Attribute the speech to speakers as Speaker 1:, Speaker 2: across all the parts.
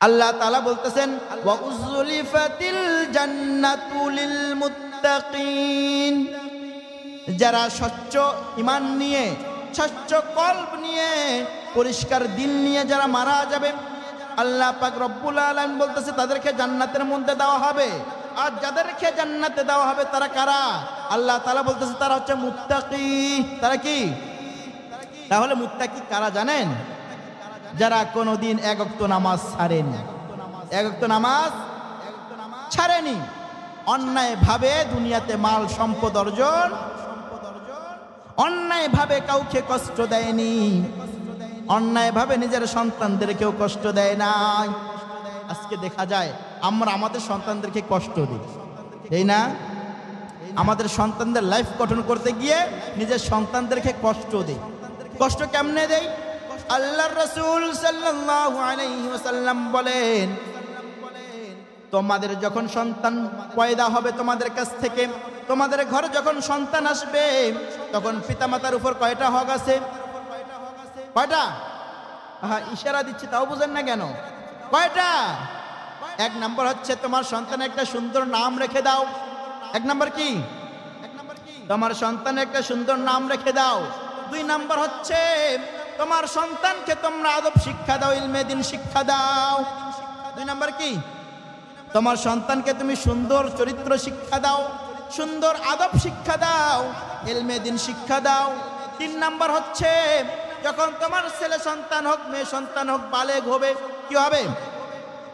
Speaker 1: আল্লাহ তাআলা বলতেছেন ওয়া উযলিফাতিল জান্নাতু লিল মুত্তাকিন, যারা স্বচ্ছ ঈমান নিয়ে, স্বচ্ছ কলব নিয়ে, পরিষ্কার দিল নিয়ে যারা মারা যাবে, আল্লাহ পাক রব্বুল আলামিন বলতেছে তাদেরকে জান্নাতের মধ্যে দেওয়া হবে। আর যাদেরকে জান্নাতে দেওয়া হবে তারা কারা? আল্লাহ তাআলা বলতেছে তারা হচ্ছে মুত্তাকি। তারা কি? তাহলে মুত্তাকি কারা জানেন? যারা কোনোদিন এক ওয়াক্ত নামাজ ছাড়েনি, এক ওয়াক্ত নামাজ ছাড়েনি, অন্যায় ভাবে দুনিয়াতে মাল সম্পদ অর্জন, অন্যায় ভাবে কাউকে কষ্ট দেয়নি, অন্যায় ভাবে নিজের সন্তানদেরকেও কষ্ট দেয় নাই। আজকে দেখা যায় আমরা আমাদের সন্তানদেরকে কষ্ট দিই, তাই না? আমাদের সন্তানদের লাইফ গঠন করতে গিয়ে নিজের সন্তানদেরকে কষ্ট দেই। কষ্ট কেমনে দেই? আল্লাহর রাসূল সাল্লাল্লাহু আলাইহি ওয়াসাল্লাম বলেন, তোমাদের যখন সন্তান পয়দা হবে তোমাদের কাছ থেকে, তোমাদের ঘরে যখন সন্তান আসবে, তখন পিতামাতার উপর কয়টা হক আছে? কয়টা? ইশারা দিচ্ছি তাও বুঝেন না কেন? কয়টা? এক নাম্বার হচ্ছে তোমার সন্তানের একটা সুন্দর নাম রেখে দাও। এক নাম্বার কি? তোমার সন্তানের একটা সুন্দর নাম রেখে দাও। দুই নাম্বার হচ্ছে তোমার সন্তানকে তোমরা আদব শিক্ষা দাও, ইলমে দ্বীন শিক্ষা দাও। দুই নাম্বার কি? তোমার সন্তানকে তুমি সুন্দর চরিত্র শিক্ষা দাও, সুন্দর আদব শিক্ষা দাও, ইলমে দ্বীন শিক্ষা দাও। তিন নাম্বার হচ্ছে যখন তোমার ছেলে সন্তান হোক, মেয়ে সন্তান হোক, বালেগ হবে, কি হবে?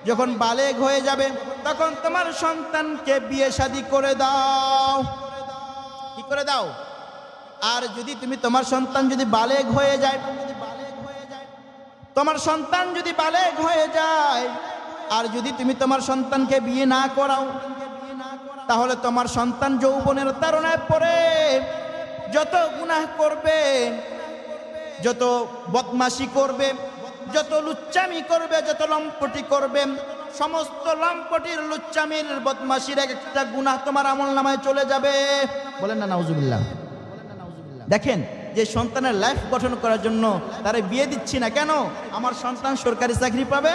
Speaker 1: যখন বালেগ হয়ে যাবে তখন তোমার সন্তানকে বিয়ে শাদী করে দাও। কি করে দাও? আর যদি তুমি তোমার সন্তান যদি বালেগ হয়ে যায়, তোমার সন্তান যদি বালেগ হয়ে যায়, আর যদি তুমি তোমার সন্তানকে বিয়ে না করাও, তাহলে তোমার সন্তান যৌবনের তাড়নায় পড়ে যত গুনাহ করবে, যত বদমাশি করবে, যত লুচ্চামি করবে, যত লম্পটি করবে, সমস্ত লম্পটির, লুচ্চামির, বদমাশির এক একটা গুনাহ তোমার আমলনামায় চলে যাবে। বলেন না নাউজুবিল্লাহ। দেখেন যে সন্তানের লাইফ গঠন করার জন্য তারা বিয়ে দিচ্ছি না কেন? আমার সন্তান সরকারি চাকরি পাবে,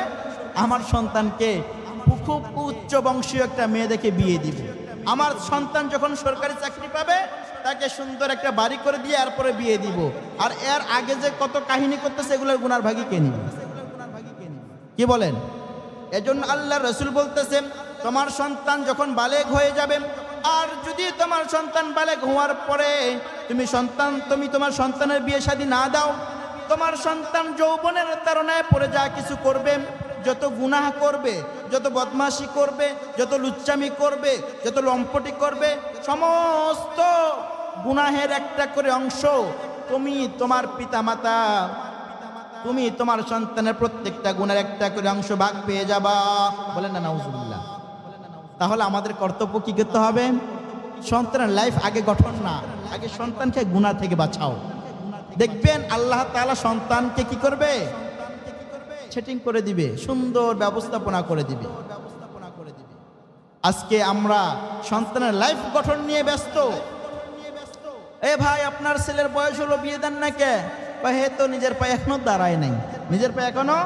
Speaker 1: আমার সন্তানকে খুব উচ্চ বংশীয় একটা মেয়ে দেখে বিয়ে দিব। আমার সন্তান যখন সরকারি চাকরি পাবে তাকে সুন্দর একটা বাড়ি করে দিয়ে এরপরে বিয়ে দিব। আর এর আগে যে কত কাহিনী করতেছে এগুলোর গুনার ভাগী কে নিবে? কি বলেন? এজন্য আল্লাহ রাসূল বলতেছেন তোমার সন্তান যখন বালেগ হয়ে যাবে, আর যদি তোমার সন্তান বালেগ হওয়ার পরে তুমি তোমার সন্তানের বিয়ে শাদী না দাও, তোমার সন্তান যৌবনের তাড়নায় পড়ে যা কিছু করবে, যত গুনাহ করবে, যত বদমাশি করবে, যত লুচ্চামি করবে, যত লম্পটি করবে, সমস্ত গুনাহের একটা করে অংশ তুমি তোমার পিতামাতা, তুমি তোমার সন্তানের প্রত্যেকটা গুণের একটা করে অংশ ভাগ পেয়ে যাবা। বলেন না নাউজুবিল্লাহ। তাহলে আমাদের কর্তব্য কি করতে হবে? সন্তানের লাইফ আগে গঠন না, আগে সন্তানকে গুনাহ থেকে বাঁচাও। দেখবেন আল্লাহ তাআলা সন্তানকে কি করবে? সেটিং করে দিবে, সুন্দর ব্যবস্থাপনা করে দিবে। আজকে আমরা সন্তানের লাইফ গঠন নিয়ে ব্যস্ত। এ ভাই আপনার ছেলের বয়স হলো, বিয়ে দেন না কে? হে তো নিজের পায়ে এখনো দাঁড়ায় নাই। নিজের পায়ে এখনো?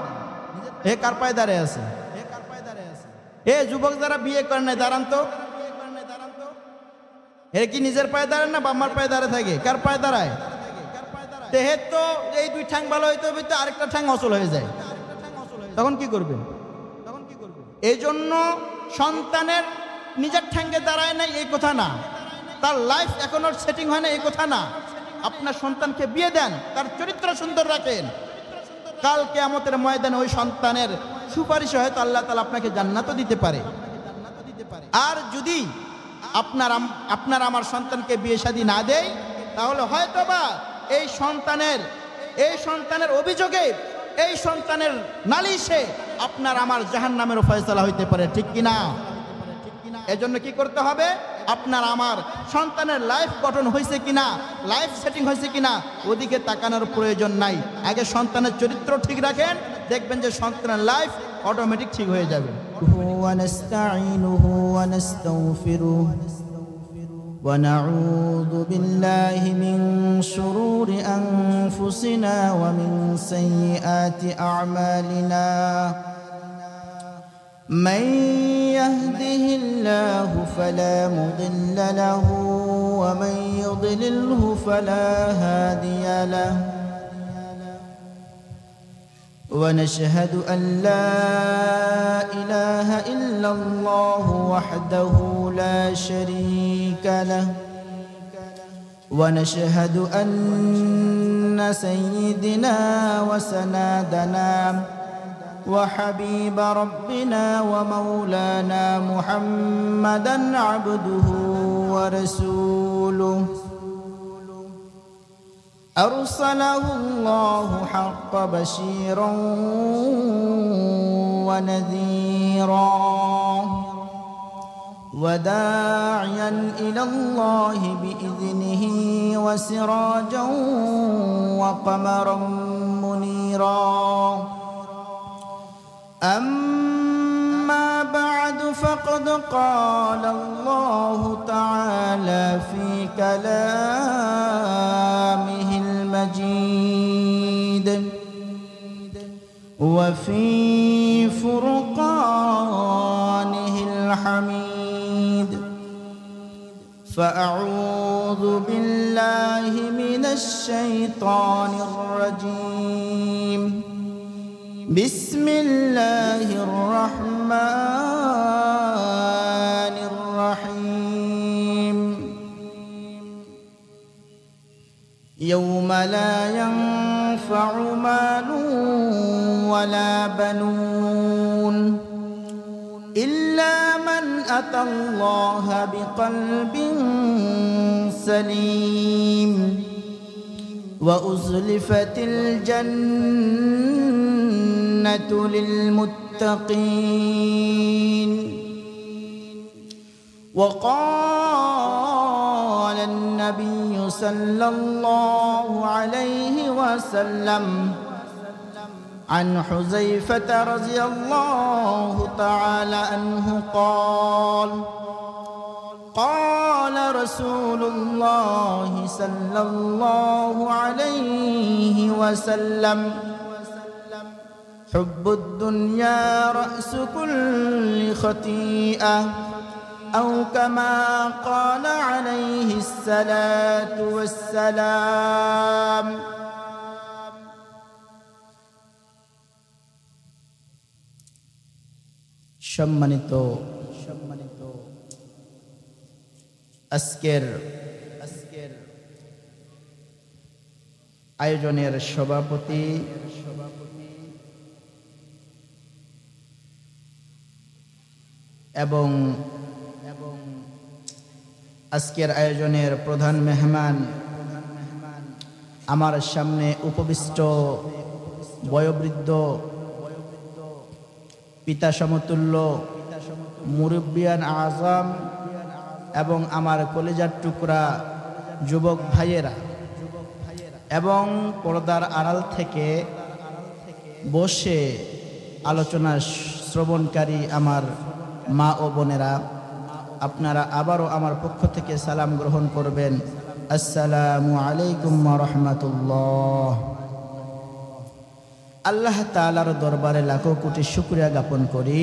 Speaker 1: হে কার পায়ে দাঁড়ায় আছে? হে যুবক যারা বিয়ে করেন নাই দাঁড়ান তো। হে কি নিজের পায়ে দাঁড়ায় না বাম্মার পায়ে দাঁড়ায় থাকে? কার পায়ে দাঁড়ায়? হে তো এই দুই ঠ্যাং ভালো হইতে হবে, তো আরেকটা ঠ্যাং অচল হয়ে যায়, তখন কি করবেন? এই জন্য সন্তানের নিজের ঠ্যাঙ্গে দাঁড়ায় নাই এই কথা না, তার লাইফ এখনো সেটিং হয় না এই কথা না। আপনার সন্তানকে বিয়ে দেন, তার চরিত্র সুন্দর রাখেন, কাল কিয়ামতের ময়দানে ওই সন্তানের সুপারিশে হয়তো আল্লাহ তাআলা আপনাকে জান্নাতও দিতে পারে। আর যদি আপনার আমার সন্তানকে বিয়ে শাদী না দেয়, তাহলে হয়তোবা এই সন্তানের অভিযোগে, এই সন্তানের নালিশে আপনার আমার জাহান্নামের ফয়সালা হইতে পারে, ঠিক কিনা? এজন্য কি করতে হবে? আপনার আমার সন্তানের লাইফ গঠন হয়েছে কিনা, লাইফ সেটিং হয়েছে কিনা ওদিকে তাকানোর প্রয়োজন নাই। আগে সন্তানের চরিত্র ঠিক রাখেন, দেখবেন যে সন্তানের লাইফ অটোমেটিক ঠিক হয়ে যাবে। ونعوذ بالله من شرور أنفسنا ومن سيئات أعمالنا من يهده الله فلا مضل له ومن يضلله فلا هادي له ونشهد أن لا إله إلا الله وحده لا شريك له ونشهد أن سيدنا وسندنا وحبيب ربنا ومولانا محمدا عبده ورسوله أرسله الله حق بشيرا ونذيرا وداعيا إلى الله بإذنه وسراجا وقمرا منيرا أما بعد فقد قال الله تعالى في كلامه المجيد وفي فرقانه الحميد فأعوذ بالله من الشيطان الرجيم بسم الله الرحمن الرحيم يوم لا ينفع مال ولا بنون إلا من أتى الله بقلب سليم وأزلفت الجنة للمتقين وقال النبي صلى الله عليه وسلم عن حذيفة رضي الله تعالى عنه قال قال رسول الله صلى الله عليه وسلم حب الدنيا رأس كل خطيئة أو كما قال عليه الصلاة والسلام সম্মানিত আজকের আয়োজনের সভাপতি এবং আজকের আয়োজনের প্রধান মেহমান আমার সামনে উপবিষ্ট বয়োবৃদ্ধ পিতা সমতুল্য মুরব্বিয়ান আজম এবং আমার কলেজার টুকরা যুবক ভাইয়েরা এবং পর্দার আড়াল থেকে বসে আলোচনা শ্রবণকারী আমার মা ও বোনেরা, আপনারা আবারও আমার পক্ষ থেকে সালাম গ্রহণ করবেন। আসসালামু আলাইকুম ওয়া রাহমাতুল্লাহ। আল্লাহ তাআলার দরবারে লাখো কোটি শুকরিয়া জ্ঞাপন করি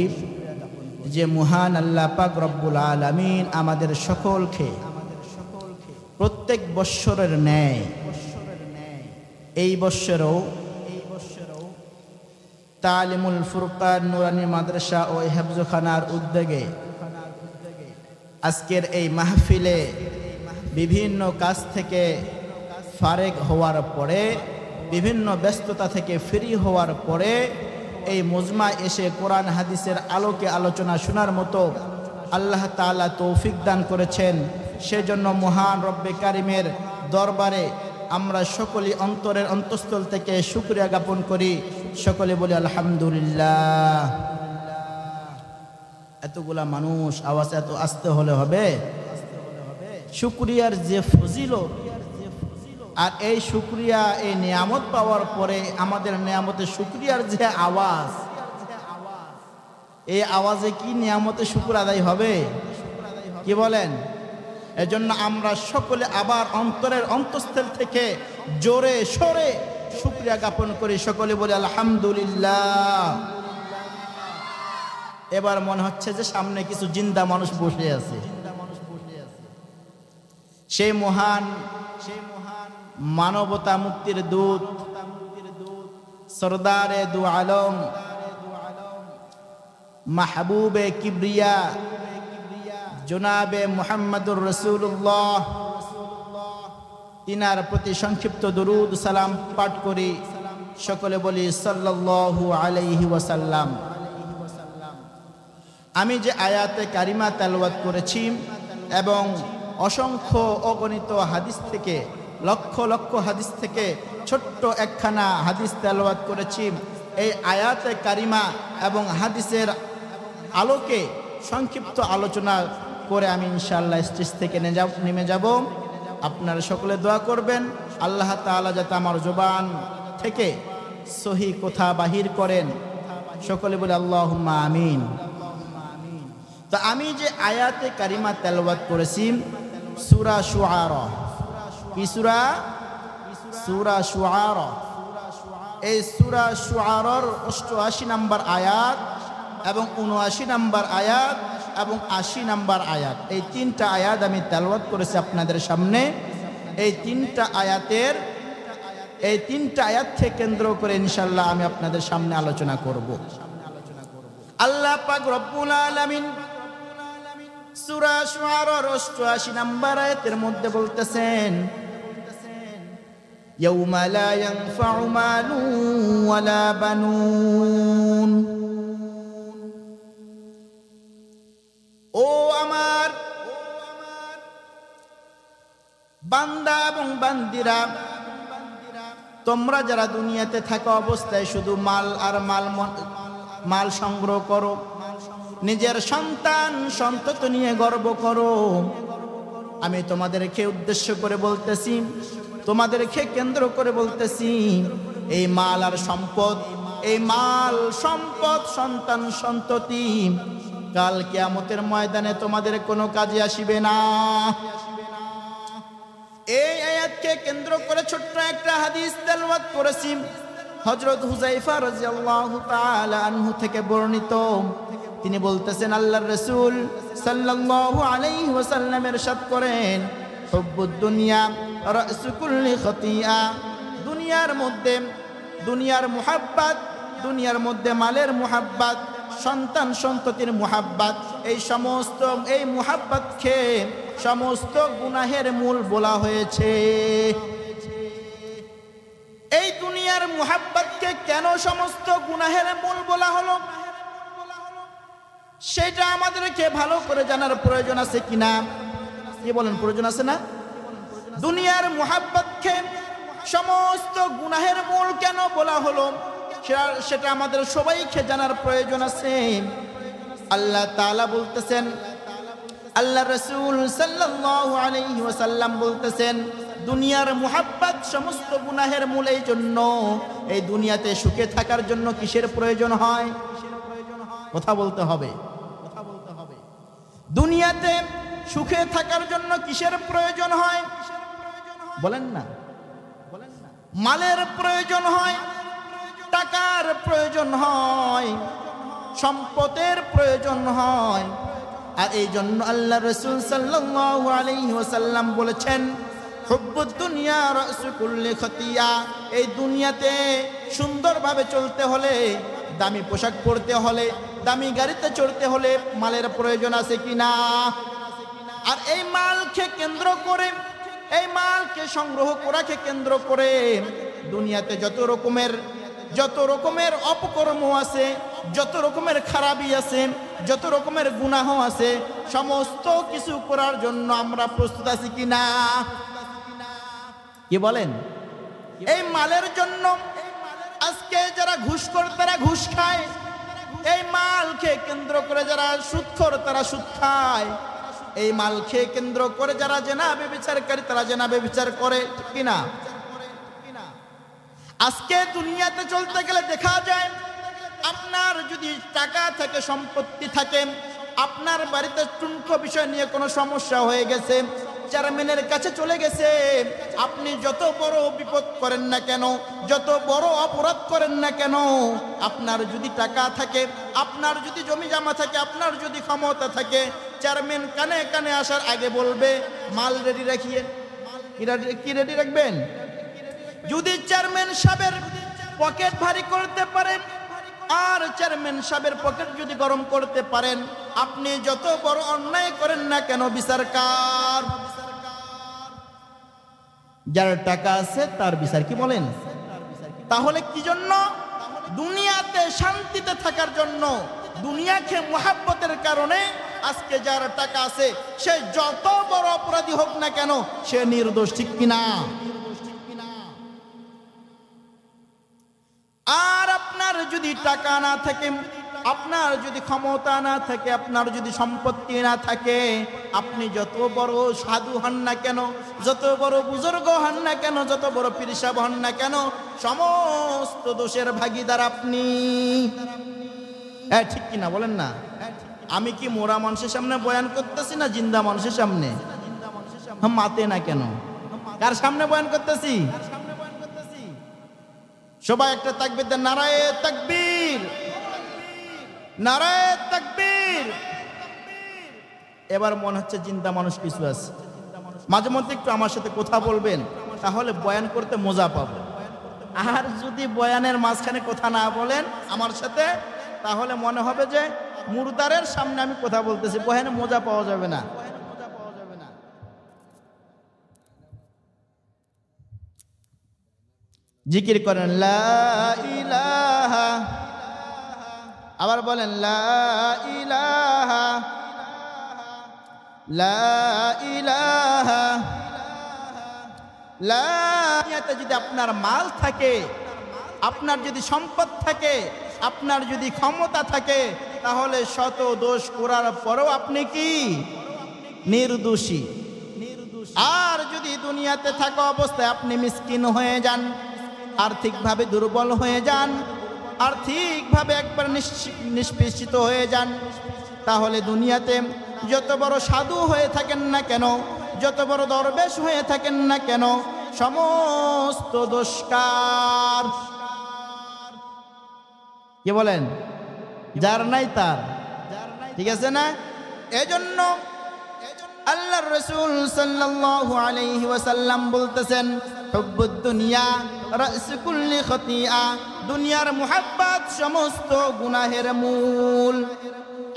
Speaker 1: যে মহান আল্লাহ পাক রব্বুল আলামিন আমাদের সকলকে প্রত্যেক বৎসরের ন্যায় এই বৎসরেও তালিমুল ফুরকান নুরানি মাদ্রাসা ও হেফজখানার উদ্যোগে আজকের এই মাহফিলে বিভিন্ন কাজ থেকে ফারেক হওয়ার পরে, বিভিন্ন ব্যস্ততা থেকে ফ্রি হওয়ার পরে এই মজমা এসে কোরআন হাদিসের আলোকে আলোচনা শোনার মতো আল্লাহ তাআলা তৌফিক দান করেছেন। সেজন্য মহান রব্বে কারিমের দরবারে আমরা সকলেই অন্তরের অন্তঃস্থল থেকে শুকরিয়া জ্ঞাপন করি। সকলে বলি আলহামদুলিল্লাহ। এতগুলা মানুষ, আওয়াজ এত আস্তে হলে হবে? শুকরিয়ার যে ফজিলত, আর এই শুকরিয়া, এই নিয়ামত পাওয়ার পরে আমাদের নিয়ামতের শুকরিয়ার যে আওয়াজ, এই আওয়াজে কি নিয়ামতে শুকর আদায় হবে? কি বলেন? এজন্য আমরা সকলে আবার অন্তরের অন্তঃস্থল থেকে জোরে সোরে শুকরিয়া জ্ঞাপন করি। সকলে বলি আলহামদুলিল্লাহ। এবার মনে হচ্ছে যে সামনে কিছু জিন্দা মানুষ বসে আছে। সেই মহান মানবতা মুক্তির দূত সরদারে দু আলম মাহবুবে কিবরিয়া জনাবে মুহাম্মদুর রাসূলুল্লাহ, তিনার প্রতি সংক্ষিপ্ত দরুদ সালাম পাঠ করি। সকলে বলি সাল্লাল্লাহু আলাইহি ওয়াসাল্লাম। আমি যে আয়াতে কারিমা তেলাওয়াত করেছি এবং অসংখ্য অগণিত হাদিস থেকে, লক্ষ লক্ষ হাদিস থেকে ছোট্ট একখানা হাদিস তেলাওয়াত করেছি, এই আয়াতে কারিমা এবং হাদিসের আলোকে সংক্ষিপ্ত আলোচনা করে আমি ইনশাআল্লাহ স্টেজ থেকে নেমে যাব। আপনারা সকলে দোয়া করবেন আল্লাহ তাআলা যাতে আমার জবান থেকে সহি কথা বাহির করেন। সকলে বলে আল্লাহুম্মা আমিন। তো আমি যে আয়াতে কারিমা তেলাওয়াত করেছি সূরা শুআরা, কি সূরা? সূরা শুআরা। এই সূরা শুআরার 88 নম্বর আয়াত এবং 79 নম্বর আয়াত এবং 80 নম্বর আয়াত, এই তিনটা আয়াত আমি তেলাওয়াত করেছি আপনাদের সামনে। এই তিনটা আয়াত থেকে কেন্দ্র করে ইনশাআল্লাহ আমি আপনাদের সামনে আলোচনা করব। আল্লাহ পাক রব্বুল আলামিন সূরা শুআরার 88 নম্বর আয়াতের মধ্যে বলতেছেন, ইয়াউমা লা ইয়ানফাউ মালুন ওয়ালা বানুন। ও আমার বান্দা এবং বান্দিরা, তোমরা যারা দুনিয়াতে থাকা অবস্থায় শুধু মাল আর মাল সংগ্রহ করো, নিজের সন্তান সন্ততি নিয়ে গর্ব করো, আমি তোমাদেরকে উদ্দেশ্য করে বলতেছি, তোমাদেরকে কেন্দ্র করে বলতেছি, এই মাল আর সম্পদ, এই মাল সম্পদ সন্তান সন্ততি কাল কিয়ামতের ময়দানে তোমাদের কোনো কাজে আসিবে না। এই আয়াতকে কেন্দ্র করে ছোট্ট একটা হাদিস তেলাওয়াত করেছি, হযরত হুযায়ফা রাদিয়াল্লাহু তাআলা আনহু থেকে বর্ণিত। তিনি বলতেছেন, আল্লাহর রাসূল সাল্লাল্লাহু আলাইহি ওয়াসাল্লাম ইরশাদ করেন, হুব্বুদ দুনিয়া রাসু কুল্লি খতিয়া। দুনিয়ার মুহাব্বত, দুনিয়ার মধ্যে মালের মুহাব্বত, সন্তান সন্ততির মুহাব্বত, এই মুহাব্বতকে সমস্ত গুনাহের মূল বলা হয়েছে। এই দুনিয়ার মুহাব্বতকে কেন সমস্ত গুনাহের মূল বলা হলো, সেটা আমাদেরকে ভালো করে জানার প্রয়োজন আছে কিনা? কি বলেন, প্রয়োজন আছে না? দুনিয়ার মুহাব্বতকে সমস্ত গুনাহের মূল কেন বলা হলো সেটা আমাদের সবাইকে জানার প্রয়োজন আছে। আল্লাহ তাআলা বলতেছেন, আল্লাহ রাসূল সাল্লাল্লাহু আলাইহি ওয়াসাল্লাম বলতেছেন, দুনিয়ার মুহাব্বত সমস্ত গুনাহের মূল। এই জন্য এই দুনিয়াতে সুখে থাকার জন্য কিসের প্রয়োজন হয়? কথা বলতে হবে। দুনিয়াতে সুখে থাকার জন্য কিসের প্রয়োজন হয় বলেন না? মালের প্রয়োজন হয়, টাকার প্রয়োজন হয়, সম্পদের প্রয়োজন হয়। আর এই জন্য আল্লাহ রাসূল সাল্লাল্লাহু আলাইহি ওয়াসাল্লাম বলেছেন, হুব্বুদ দুনিয়া রাসু কুল্লি খতিয়া। এই দুনিয়াতে সুন্দরভাবে চলতে হলে, দামি পোশাক পরতে হলে, দামি গাড়িতে চড়তে হলে মালের প্রয়োজন আছে কিনা? আর এই মালকে কেন্দ্র করে, এই মালকে সংগ্রহ করাকে কেন্দ্র করে দুনিয়াতে যত রকমের অপকর্ম আছে, যত রকমের খারাপি আছে, যত রকমের গুনাহ আছে, সমস্ত কিছু করার জন্য আমরা প্রস্তুত আছি কিনা? কি বলেন? এই মালের জন্য আজকে যারা ঘুষখোর তারা ঘুষ খায়, এই মালকে কেন্দ্র করে যারা সুদখোর তারা সুদ খায়, এই মালকে কেন্দ্র করে যারা জেনা ব্যভিচারকারী তারা জেনা ব্যভিচার করে, ঠিক কিনা? আজকে দুনিয়াতে চলতে গেলে দেখা যায়, আপনার যদি টাকা থাকে, সম্পত্তি থাকে, আপনার বাড়িতে টুনকো বিষয় নিয়ে কোনো সমস্যা হয়ে গেছে, চেয়ারম্যানের কাছে চলে গেছে। আপনি যত বড় বিপদ করেন না কেন, যত বড় অপরাধ করেন না কেন, আপনার যদি টাকা থাকে, আপনার যদি জমি জমা থাকে, আপনার যদি ক্ষমতা থাকে, চেয়ারম্যান কানে কানে আসার আগে বলবে মাল রেডি রাখিয়ে। কি রেডি রাখবেন? যদি চেয়ারম্যান সাহেবের পকেট ভারী করতে পারেন আর চেয়ারম্যান সাহেবের পকেট যদি গরম করতে পারেন, আপনি যত বড় অন্যায় করেন না কেন বিচার কার? যার টাকা আছে তার বিচার। কি বলেন? তাহলে কি জন্য? দুনিয়াতে শান্তিতে থাকার জন্য, দুনিয়াকে মুহাব্বতের কারণে আজকে যার টাকা আছে সে যত বড় অপরাধী হোক না কেন সে নির্দোষ, ঠিক কিনা? আর আপনার যদি টাকা না থাকে, আপনার যদি ক্ষমতা না থাকে, আপনার যদি সম্পত্তি না থাকে, আপনি যত বড় সাধু হন না কেন, যত বড় বুজুর্গ হন না কেন, যত বড় পীর সাহেব হন না কেন, সমস্ত দোষের ভাগীদার আপনি। ঠিক কিনা বলেন না? আমি কি মোরা মানুষের সামনে বয়ান করতেছি না জিন্দা মানুষের সামনে? মাতে না কেন? কার সামনে বয়ান করতেছি? সবাই একটা তাকবীর দেন, নারায়ে তাকবীর, নারায়ে তাকবীর। এবার মনে হচ্ছে জিন্দা মানুষ কিছু আছে। মাঝে মধ্যে একটু আমার সাথে কথা বলবেন, তাহলে বয়ান করতে মজা পাবো। আর যদি বয়ানের মাঝখানে কথা না বলেন আমার সাথে, তাহলে মনে হবে যে মুর্দারের সামনে আমি কথা বলতেছি, বয়ানে মজা পাওয়া যাবে না। জিকির করেন লা ইলাহা, আবার বলেন লা ইলাহা, লা ইলাহা, লা। যদি আপনার মাল থাকে, আপনার যদি সম্পদ থাকে, আপনার যদি ক্ষমতা থাকে, তাহলে শত দোষ করার পরেও আপনি কি নির্দোষী। আর যদি দুনিয়াতে থাকা অবস্থায় আপনি মিসকিন হয়ে যান, আর্থিকভাবে দুর্বল হয়ে যান, আর্থিকভাবে একবার নিষ্পেষিত হয়ে যান, তাহলে দুনিয়াতে যত বড় সাধু হয়ে থাকেন না কেন, যত বড় দরবেশ হয়ে থাকেন না কেন, সমস্ত দোষকার। কি বলেন? যার নাই তার, ঠিক আছে না? এজন্য আল্লাহর রাসূল সাল্লাল্লাহু আলাইহি ওয়াসাল্লাম বলতেছেন, হুব্বুদ দুনিয়া রা'স কুল্লি খতিআ, দুনিয়ার মুহাব্বত সমস্ত গুনাহের মূল।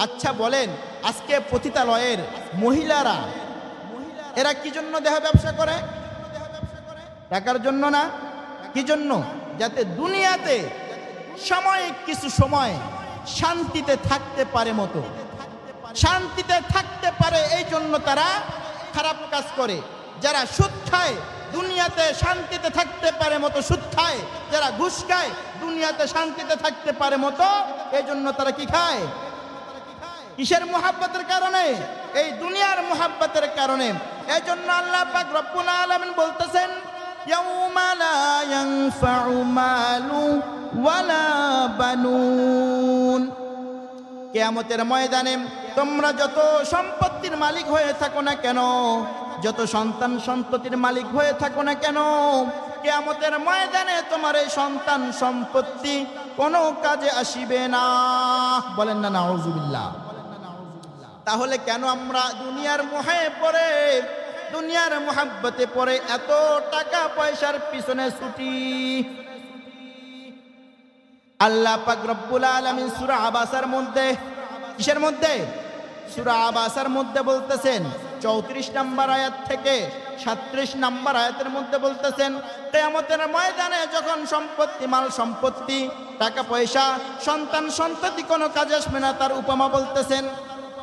Speaker 1: আচ্ছা বলেন, আজকে পতিতালয়ের মহিলারা এরা কি জন্য দেহ ব্যবসা করে? টাকার জন্য না? কি জন্য? যাতে দুনিয়াতে সাময়িক কিছু সময় শান্তিতে থাকতে পারে মতো, শান্তিতে থাকতে পারে, এই জন্য তারা খারাপ কাজ করে। যারা সুদ খায় দুনিয়াতে শান্তিতে থাকতে পারে মতো সুদ খায়, যারা ঘুষ খায় দুনিয়াতে শান্তিতে থাকতে পারে মতো, এই জন্য তারা কি খায়? কিসের মুহাব্বতের কারণে? এই দুনিয়ার মুহাব্বতের কারণে। এই জন্য আল্লাহ পাক রব্বুল আলামিন বলতেছেন, ইয়াউমা লা ইয়ানফাউ মালু ওয়ালা বানুন, কিয়ামতের ময়দানে তোমরা যত সম্পত্তির মালিক হয়ে থাকো না কেন, যত সন্তান সন্ততির মালিক হয়ে থাকো না কেন, কিয়ামতের ময়দানে তোমার এই সন্তান সম্পত্তি কোনো কাজে আসিবে না। বলেন না নাউযুবিল্লাহ। তাহলে কেন আমরা দুনিয়ার মোহে পড়ে, দুনিয়ার মুহাব্বতে পড়ে এত টাকা পয়সার পিছনে ছুটি? আল্লাহ পাক রব্বুল আলামিন সূরা আবাসার মধ্যে, কিসের মধ্যে? সূরা আবাসার মধ্যে বলতেছেন 34 নম্বর আয়াত থেকে 37 নম্বর আয়াতের মধ্যে বলতেছেন, কিয়ামতের ময়দানে যখন সম্পত্তি, মাল সম্পত্তি, টাকা পয়সা, সন্তান সন্ততি কোনো কাজে আসবে না, তার উপমা বলতেছেন,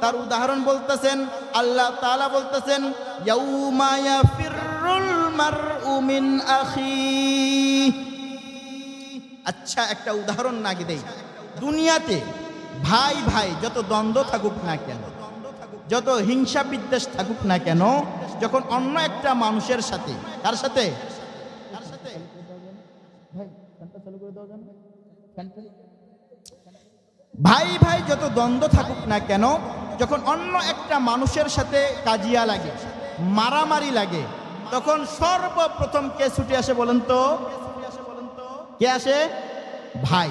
Speaker 1: তার উদাহরণ বলতেছেন। আল্লাহ তাআলা বলতেছেন, ইয়াউমা ইয়াফিরুল মারউ মিন আখি। আচ্ছা একটা উদাহরণ নাকি দেই। দুনিয়াতে ভাই ভাই যত দ্বন্দ্ব থাকুক না কেন, যত হিংসা বিদ্বেষ থাকুক না কেন, যখন অন্য একটা মানুষের সাথে, কার সাথে? ভাই ভাই যত দ্বন্দ্ব থাকুক না কেন, যখন অন্য একটা মানুষের সাথে কাজিয়া লাগে, মারামারি লাগে, তখন সর্বপ্রথম কে ছুটে আসে বলেন তো? কে আসে? ভাই।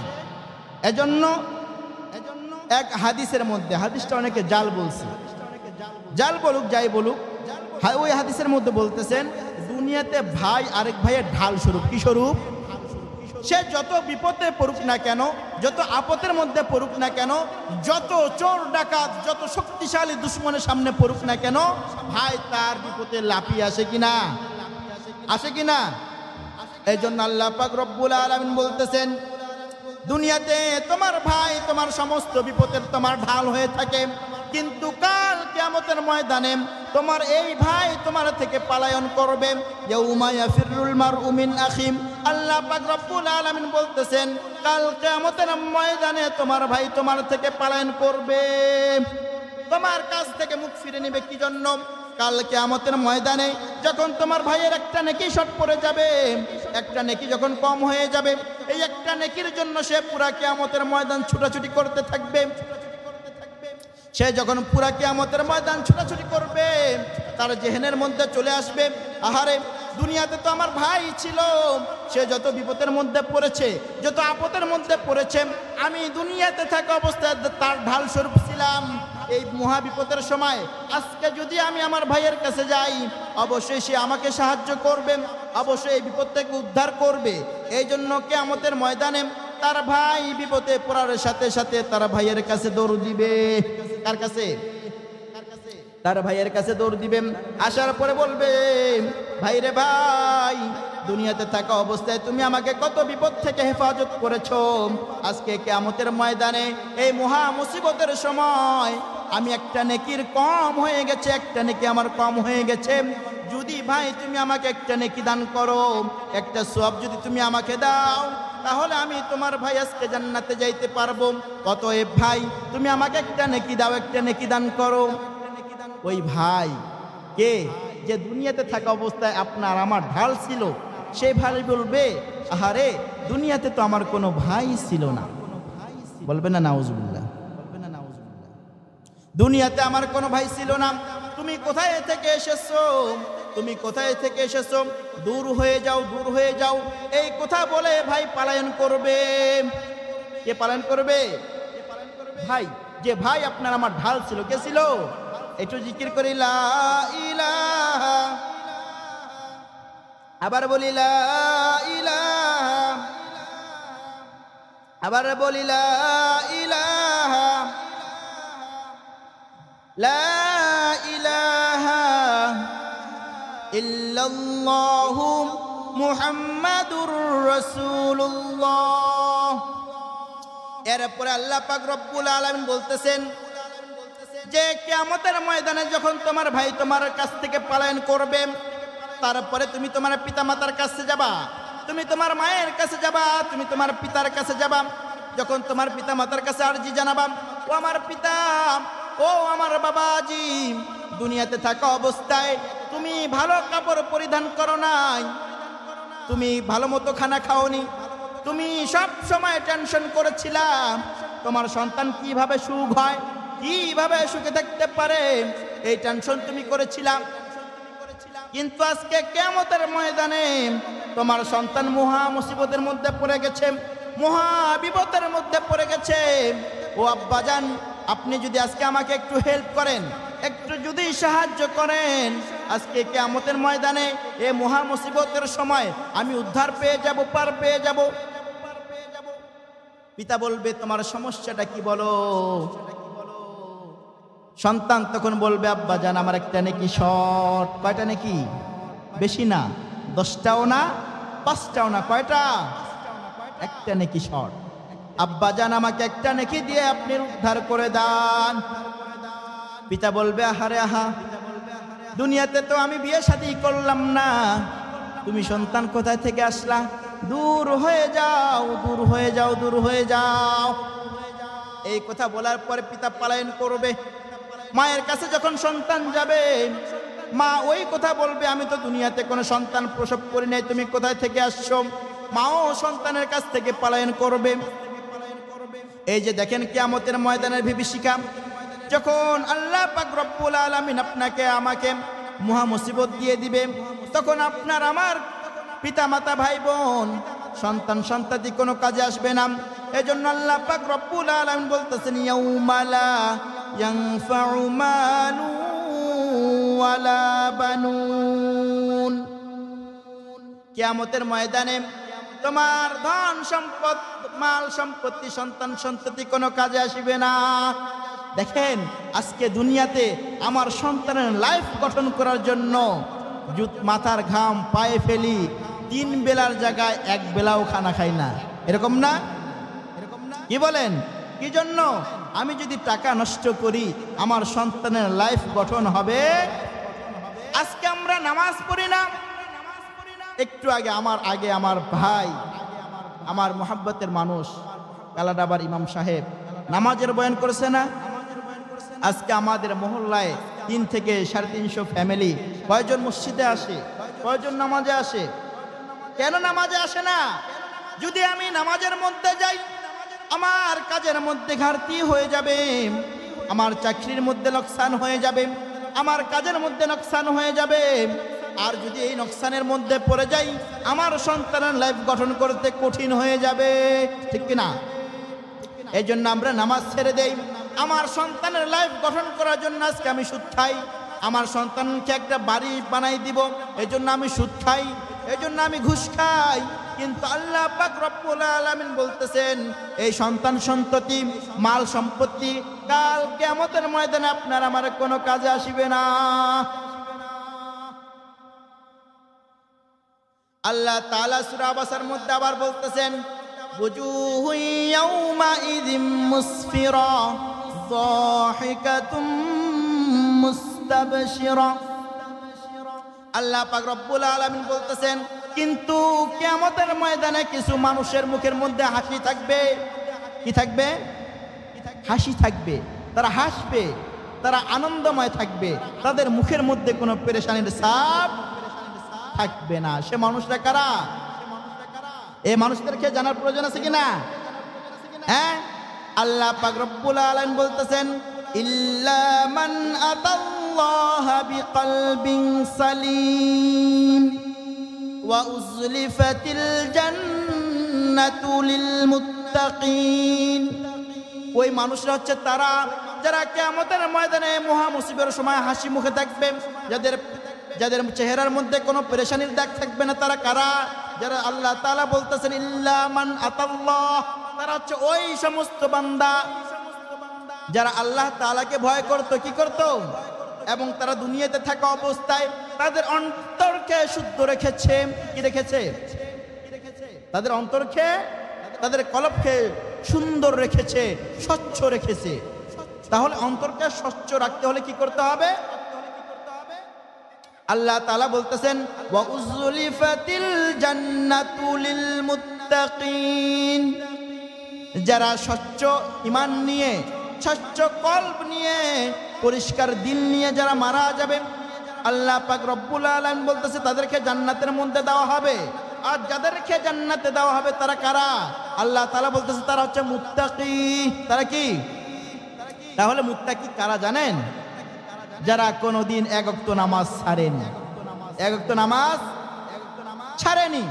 Speaker 1: এজন্য এক হাদিসের মধ্যে, হাদিসটা অনেকে জাল বলছে, জাল বলুক যাই বলুক, ওই হাদিসের মধ্যে বলতেছেন দুনিয়াতে ভাই আরেক ভাইয়ের ঢাল স্বরূপ। কি স্বরূপ? সে যত বিপদে পড়ুক না কেন, যত আপদের মধ্যে পড়ুক না কেন, যত চোর ডাকাত, যত শক্তিশালী দুশ্মনের সামনে পড়ুক না কেন, ভাই তার বিপদে লাফিয়ে আসে কিনা? আসে কিনা? এই জন্য আল্লাহ পাক রব্বুল আলামিন বলতেছেন দুনিয়াতে তোমার ভাই তোমার সমস্ত বিপদের তোমার ঢাল হয়ে থাকে, কিন্তু কাল কিয়ামতের ময়দানে তোমার এই ভাই তোমার থেকে পলায়ন করবে। ইয়াউমা ইয়াফিরুল মারউ মিন আখিম, আল্লাহ পাক রব্বুল আলামিন বলতেছেন কাল কিয়ামতের ময়দানে তোমার ভাই তোমার থেকে পলায়ন করবে, তোমার কাছ থেকে মুখ ফিরে নেবে। কি জন্য? কাল কিয়ামতের ময়দানে যখন তোমার ভাইয়ের একটা নেকি শর্ট পড়ে যাবে, একটা নেকি যখন কম হয়ে যাবে, এই একটা নেকির জন্য সে পুরা কিয়ামতের ময়দান ছুটাছুটি করতে থাকবে। সে যখন পুরা কিয়ামতের ময়দান ছুটাছুটি করবে, তার জেহেনের মধ্যে চলে আসবে, আহারে দুনিয়াতে তো আমার ভাই ছিল, সে যত বিপদের মধ্যে পড়েছে, যত আপদের মধ্যে পড়েছে, আমি দুনিয়াতে থাকা অবস্থায় তার ঢাল স্বরূপ ছিলাম। এই মহা বিপদের সময় আজকে যদি আমি আমার ভাইয়ের কাছে যাই, অবশ্যই সে আমাকে সাহায্য করবে, অবশ্যই এই বিপদ থেকে উদ্ধার করবে। এই জন্য কিয়ামতের ময়দানে তার ভাই বিপদে পড়ার সাথে সাথে তার ভাইয়ের কাছে দৌড় দিবে। কার কাছে? তার ভাইয়ের কাছে দৌড় দিবে। আসার পরে বলবে, ভাই রে ভাই, দুনিয়াতে থাকা অবস্থায় তুমি আমাকে কত বিপদ থেকে হেফাজত করেছো, আজকে কিয়ামতের ময়দানে এই মহা মুসিবতের সময় আমি একটা নেকির কম হয়ে গেছে, একটা নেকি আমার কম হয়ে গেছে, যদি ভাই তুমি আমাকে একটা নেকি দান করো, একটা সওয়াব যদি তুমি আমাকে দাও, তাহলে আমি তোমার ভাই আজকে জান্নাতে যাইতে পারবো। অতএব ভাই তুমি আমাকে একটা নেকি দাও, একটা নেকি দান করো। ওই ভাই কে? যে দুনিয়াতে থাকা অবস্থায় আপনার আমার ঢাল ছিল, সেই ভাই বলবে, আহারে দুনিয়াতে তো আমার কোনো ভাই ছিল না। বলবে না নাউজুবিল্লাহ? দুনিয়াতে আমার কোনো ভাই ছিল না, তুমি কোথায় থেকে এসেছো, তুমি কোথায় থেকে এসেছো, দূর হয়ে যাও, দূর হয়ে যাও, এই কথা বলে ভাই পলায়ন করবে। কে পলায়ন করবে? ভাই। যে ভাই আপনার আমার ঢাল ছিল, কে ছিল? একটু জিকির করি লা ইলাহা, আবার বলি লা ইলাহা, আবার বলি লা ইলাহা, লা ইলাহা ইল্লাল্লাহু মুহাম্মাদুর রাসূলুল্লাহ। এরপরে আল্লাহ পাক রব্বুল আলামিন বলতেছেন যে কিয়ামতের ময়দানে যখন তোমার ভাই তোমার কাছ থেকে পলায়ন করবে, তারপরে তুমি তোমার পিতামাতার কাছে যাবা, তুমি তোমার মায়ের কাছে যাবা, তুমি তোমার পিতার কাছে যাবা। যখন তোমার পিতামাতার কাছে আরজি জানাবা, ও আমার পিতা, ও আমার বাবাজি, দুনিয়াতে থাকা অবস্থায় তুমি ভালো কাপড় পরিধান করো নাই, তুমি ভালো মতো খানা খাওনি, তুমি সব সময় টেনশন করেছিলাম তোমার সন্তান কিভাবে সুখ হয়, কিভাবে সুখে থাকতে পারে, এই টেনশন তুমি করেছিলাম। কিন্তু আজকে কিয়ামতের ময়দানে তোমার সন্তান মহা মুসিবতের মধ্যে পড়ে গেছে, মহা বিপদের মধ্যে পড়ে গেছে। ও আব্বাজান, আপনি যদি আজকে আমাকে একটু হেল্প করেন, একটু যদি সাহায্য করেন, আজকে কিয়ামতের ময়দানে এই মহা মুসিবতের সময় আমি উদ্ধার পেয়ে যাব, পার পেয়ে যাব। পিতা বলবে, তোমার সমস্যাটা কি বলো? সন্তান তখন বলবে, আব্বাজান আমার একটা নেকি শর্ট। কয়টা নেকি? বেশি না, 10টাও না, 5টাও না, কয়টা? একটা নেকি শর্ট। আব্বাজান আমাকে একটা নেকি দিয়ে আপনি উদ্ধার করে দেন। পিতা বলবে, আহারে আহা, দুনিয়াতে তো আমি বিয়ে শাদী করলাম না, তুমি সন্তান কোথায় থেকে আসলা? দূর হয়ে যাও, দূর হয়ে যাও, দূর হয়ে যাও। এই কথা বলার পরে পিতা পলায়ন করবে। মায়ের কাছে যখন সন্তান যাবে, মা ওই কথা বলবে, আমি তো দুনিয়াতে কোনো সন্তান প্রসব করি নাই, তুমি কোথায় থেকে আসছো? মাও সন্তানের কাছ থেকে পলায়ন করবে। এই যে দেখেন কিয়ামতের ময়দানের বিভীষিকা, যখন আল্লাহ পাক রব্বুল আলামিন আপনাকে আমাকে মহা মুসিবত দিয়ে দিবে, তখন আপনার আমার পিতা মাতা ভাই বোন সন্তান সন্ততি কোনো কাজে আসবে না। এজন্য আল্লাহ পাক রব্বুল আলামিন বলতেছেন ইয়াউমা লা ইয়ানফাউ মালু ওয়ালা বানুন, কিয়ামতের ময়দানে তোমার ধন সম্পদ মাল সম্পত্তি সন্তান সন্ততি কোনো কাজে আসবে না। দেখেন আজকে দুনিয়াতে আমার সন্তানের লাইফ গঠন করার জন্য মাথার ঘাম পায়ে ফেলি, 3 বেলার জায়গায় 1 বেলাও খানা খাই না, এরকম না? কি বলেন? কি জন্য? আমি যদি টাকা নষ্ট করি আমার সন্তানের লাইফ গঠন হবে। আজকে আমরা নামাজ পড়ি না। একটু আগে আমার ভাই, আমার মোহাব্বতের মানুষ কালাডাবার ইমাম সাহেব নামাজের বয়ান করেছে না? আজকে আমাদের মহল্লায় 3 থেকে 350 ফ্যামিলি কয়জন মসজিদে আসে, কয়জন নামাজে আসে? কেন নামাজে আসে না? যদি আমি নামাজের মধ্যে যাই আমার কাজের মধ্যে ঘাটতি হয়ে যাবে, আমার চাকরির মধ্যে লোকসান হয়ে যাবে, আমার কাজের মধ্যে লোকসান হয়ে যাবে। আর যদি এই নোকসানের মধ্যে পড়ে যাই আমার সন্তানের লাইফ গঠন করতে কঠিন হয়ে যাবে, ঠিক কিনা? এই জন্য আমরা নামাজ ছেড়ে দেই। আমার সন্তানের লাইফ গঠন করার জন্য আজকে আমি সুদ খাই, আমার সন্তানকে একটা বাড়ি বানাই দিব এই জন্য আমি সুদ খাই, এই জন্য আমি ঘুষ খাই। কিন্তু আল্লাহ পাক রব্বুল আলামিন বলতেছেন এই সন্তান সন্ততি মাল সম্পত্তি কাল কিয়ামতের ময়দানে আপনার আমার কোনো কাজে আসিবে না। আল্লাহ তাআলা সূরা আবাসার মধ্যে আবার বলতেছেন বুজুহু ইয়াউমাইযিম মুসফিরা যাহিকাতুম মুস্তাবশিরা। আল্লাহ পাক রব্বুল আলামিন বলতেছেন কিন্তু কিয়ামতের ময়দানে কিছু মানুষের মুখের মধ্যে হাসি থাকবে। কি থাকবে? হাসি থাকবে, তারা হাসবে, তারা আনন্দময় থাকবে, তাদের মুখের মধ্যে কোনো পেরেশানির ছাপ থাকবে না। সে মানুষরা কারা? এই মানুষদেরকে জানার প্রয়োজন আছে কিনা? হ্যাঁ, আল্লাহ পাক রব্বুল আলামিন বলতেছেন ইল্লা মান আতাল্লাহা বিকলবিন সালিম ওয়া উযলিফাতিল জান্নাতু লিল মুত্তাকিন। ওই মানুষরা হচ্ছে তারা যারা কিয়ামতের ময়দানে মহা মুসিবতের সময় হাসি মুখে থাকবে, যাদের চেহারার মধ্যে কোনো পেরেশানির দাগ থাকবে না। তারা কারা? যারা আল্লাহ তাআলা বলতেছেন ইল্লা মান আতাল্লাহ, তারা হচ্ছে ওই সমস্ত বান্দা যারা আল্লাহ তাআলাকে ভয় করত। কি করত? এবং তারা দুনিয়াতে থাকা অবস্থায় তাদের অন্তরকে শুদ্ধ রেখেছে। কি রেখেছে? তাদের অন্তরকে, তাদের কলবকে সুন্দর রেখেছে, স্বচ্ছ রেখেছে। তাহলে অন্তরকে স্বচ্ছ রাখতে হলে কি করতে হবে? আল্লাহ তাআলা বলতেছেন ওয়া উযলিফাতিল জান্নাতু লিল মুত্তাকিন। যারা স্বচ্ছ ঈমান নিয়ে, স্বচ্ছ কলব নিয়ে, পরিষ্কার দিল নিয়ে যারা মারা যাবে আল্লাহ পাক রব্বুল আলামিন বলতেছে তাদেরকে জান্নাতের মধ্যে দেওয়া হবে। আর যাদেরকে জান্নাতে দেওয়া হবে তারা কারা? আল্লাহ তাআলা বলতেছে তারা হচ্ছে মুত্তাকি। তারা কি? তাহলে মুত্তাকি কারা জানেন? যারা কোনোদিন এক ওয়াক্ত নামাজ ছাড়েনি, এক ওয়াক্ত নামাজ ছাড়েনি,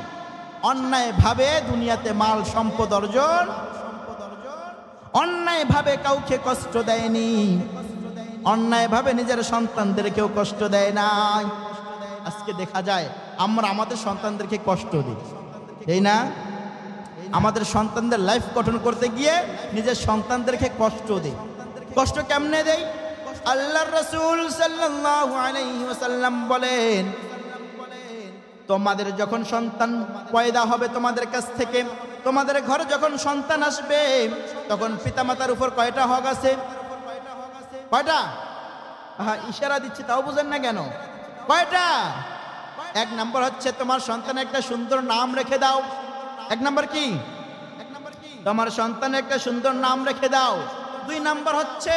Speaker 1: অন্যায় ভাবে দুনিয়াতে মাল সম্পদ অর্জন, অন্যায় ভাবে কাউকে কষ্ট দেয়নি, অন্যায় ভাবে নিজের সন্তানদেরকেও কষ্ট দেয় নাই। আজকে দেখা যায় আমরা আমাদের সন্তানদেরকে কষ্ট দিই, এই না? আমাদের সন্তানদের লাইফ গঠন করতে গিয়ে নিজের সন্তানদেরকে কষ্ট দিই। কষ্ট কেমনে দেই? আল্লাহর রাসূল সাল্লাল্লাহু আলাইহি ওয়াসাল্লাম বলেন তোমাদের যখন সন্তান পয়দা হবে তোমাদের কাছ থেকে, তোমাদের ঘরে যখন সন্তান আসবে তখন পিতামাতার উপর কয়টা হক আছে? কয়টা? হ্যাঁ, ইশারা দিচ্ছি তাও বুঝেন না কেন? কয়টা? 1 নম্বর হচ্ছে তোমার সন্তানের একটা সুন্দর নাম রেখে দাও। 1 নম্বর কি? তোমার সন্তানের একটা সুন্দর নাম রেখে দাও। 2 নম্বর হচ্ছে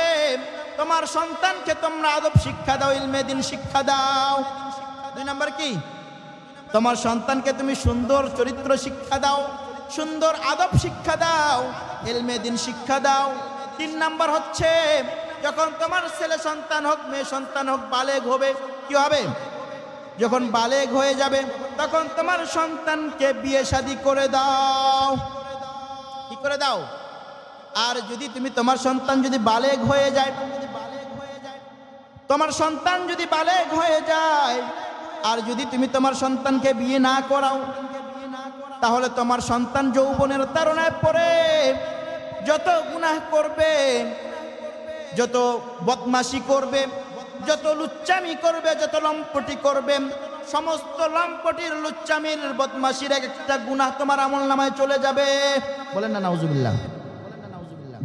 Speaker 1: তোমার সন্তানকে তোমরা আদব শিক্ষা দাও, ইলমে দ্বীন শিক্ষা দাও। 2 নম্বর কি? তোমার সন্তানকে তুমি সুন্দর চরিত্র শিক্ষা দাও, সুন্দর আদব শিক্ষা দাও, ইলমে দ্বীন শিক্ষা দাও। 3 নম্বর হচ্ছে যখন তোমার ছেলে সন্তান হোক মেয়ে সন্তান হোক বালেগ হবে কি হবে? যখন বালেগ হয়ে যাবে তখন তোমার সন্তানকে বিয়ে শাদী করে দাও। কি করে দাও? আর যদি তুমি তোমার সন্তান যদি বালেগ হয়ে যায়, তোমার সন্তান যদি বালেগ হয়ে যায় আর যদি তুমি তোমার সন্তানকে বিয়ে না করাও, তাহলে তোমার সন্তান যৌবনের তাড়নায় পড়ে যত গুনাহ করবে, যত বদমাশি করবে, যত লুচ্চামি করবে, যত লম্পটি করবে, সমস্ত লম্পটির লুচ্চামির বদমাশির একটা গুনাহ তোমার আমলনামায় চলে যাবে। বলেন না নাউজুবিল্লাহ।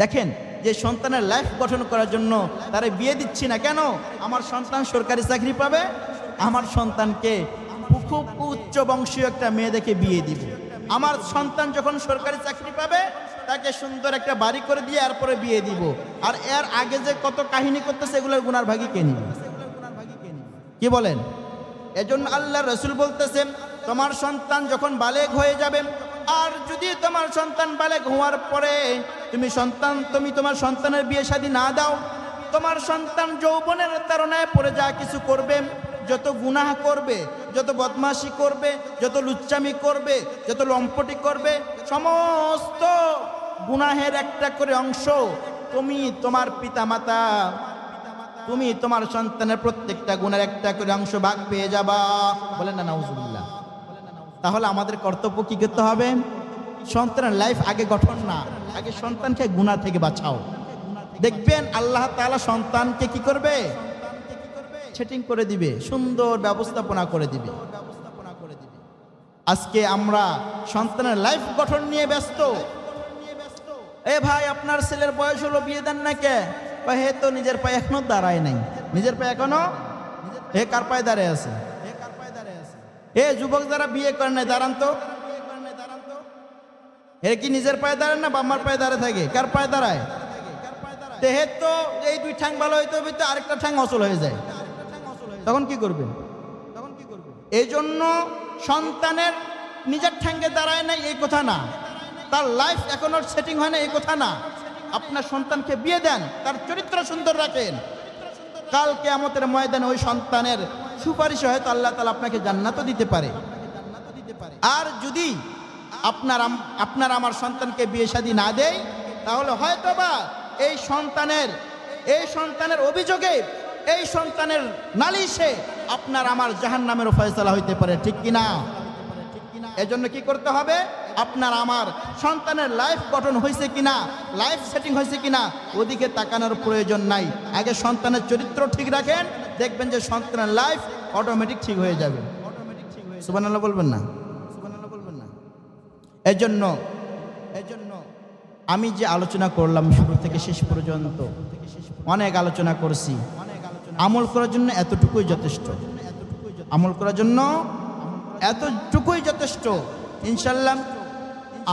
Speaker 1: দেখেন, যে সন্তানের লাইফ গঠন করার জন্য তারে বিয়ে দিচ্ছি না কেন? আমার সন্তান সরকারি চাকরি পাবে, আমার সন্তানকে খুব উচ্চ বংশীয় একটা মেয়ে দেখে বিয়ে দিব। আমার সন্তান যখন সরকারি চাকরি পাবে তাকে সুন্দর একটা বাড়ি করে দিয়ে এরপরে বিয়ে দিব। আর এর আগে যে কত কাহিনী করতেছে এগুলোর গুনার ভাগী কে নিবে? কি বলেন? এজন্য আল্লাহ রসুল বলতেছেন, তোমার সন্তান যখন বালেগ হয়ে যাবে আর যদি তোমার সন্তান বালেগ হওয়ার পরে তুমি তোমার সন্তানের বিয়ে শাদী না দাও, তোমার সন্তান যৌবনের তাড়নায় পড়ে যা কিছু করবে, যত গুনাহ করবে, যত বদমাশি করবে, যত লুচ্চামি করবে, যত লম্পটি করবে, সমস্ত গুনাহের একটা করে অংশ তুমি তোমার পিতামাতা, তুমি তোমার সন্তানের প্রত্যেকটা গুনাহের একটা করে অংশ ভাগ পেয়ে যাবা। বলেন না নাউজুবিল্লাহ। তাহলে আমাদের কর্তব্য কি করতে হবে? সন্তানের লাইফ আগে গঠন না, আগে সন্তানকে গুনাহ থেকে বাঁচাও। দেখবেন আল্লাহ তাআলা সন্তানকে কি করবে? সেটিং করে দিবে, সুন্দর ব্যবস্থাপনা করে দিবে। আজকে আমরা সন্তানের লাইফ গঠন নিয়ে ব্যস্ত। এ ভাই, আপনার ছেলের বয়স হলো, বিয়ে দেন না কে? হে তো নিজের পায়ে এখনো দাঁড়ায় নাই। নিজের পায়ে এখনো? হে কার পায়ে দাঁড়ায় আছে? এ যুবক যারা বিয়ে করেন নাই, দাঁড়ান তো। হে কি নিজের পায়ে দাঁড়ান না বাম্মার পায়ে দাঁড়ায় থাকে? কার পায়ে দাঁড়ায়? হে তো এই দুই ঠ্যাং ভালো হইতে হবে, তো আরেকটা ঠ্যাং অচল হয়ে যায়, তখন কি করবেন? এই জন্য সন্তানের নিজের ঠ্যাঙ্গে দাঁড়ায় নাই এই কথা না, তার লাইফ এখনো সেটিং হয় না এই কথা না। আপনার সন্তানকে বিয়ে দেন, তার চরিত্র সুন্দর রাখেন, কাল কিয়ামতের ময়দানে ওই সন্তানের সুপারিশে হয়তো আল্লাহ তাআলা আপনাকে জান্নাতও দিতে পারে। আর যদি আপনার আমার সন্তানকে বিয়ে শাদী না দেয়, তাহলে হয়তোবা এই সন্তানের অভিযোগে, এই সন্তানের নালিশে আপনার আমার জাহান্নামেরও ফয়সালা হইতে পারে, ঠিক কিনা? এজন্য কি করতে হবে? আপনার আমার সন্তানের লাইফ গঠন হয়েছে কিনা, লাইফ সেটিং হয়েছে কিনা, ওদিকে তাকানোর প্রয়োজন নাই। আগে সন্তানের চরিত্র ঠিক রাখেন, দেখবেন যে সন্তানের লাইফ অটোমেটিক ঠিক হয়ে যাবে। সুবহানাল্লাহ বলবেন না? এজন্য আমি যে আলোচনা করলাম শুরু থেকে শেষ পর্যন্ত অনেক আলোচনা করছি। আমল করার জন্য এতটুকুই যথেষ্ট, আমল করার জন্য এতটুকুই যথেষ্ট। ইনশাআল্লাহ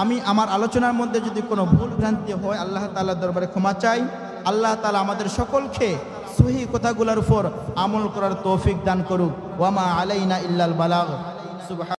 Speaker 1: আমি আমার আলোচনার মধ্যে যদি কোনো ভুল ভ্রান্তি হয় আল্লাহ তাআলার দরবারে ক্ষমা চাই। আল্লাহ তাআলা আমাদের সকলকে সহিহ কথাগুলোর উপর আমল করার তৌফিক দান করুক। ওয়া মা আলাইনা ইল্লাল বালাগ।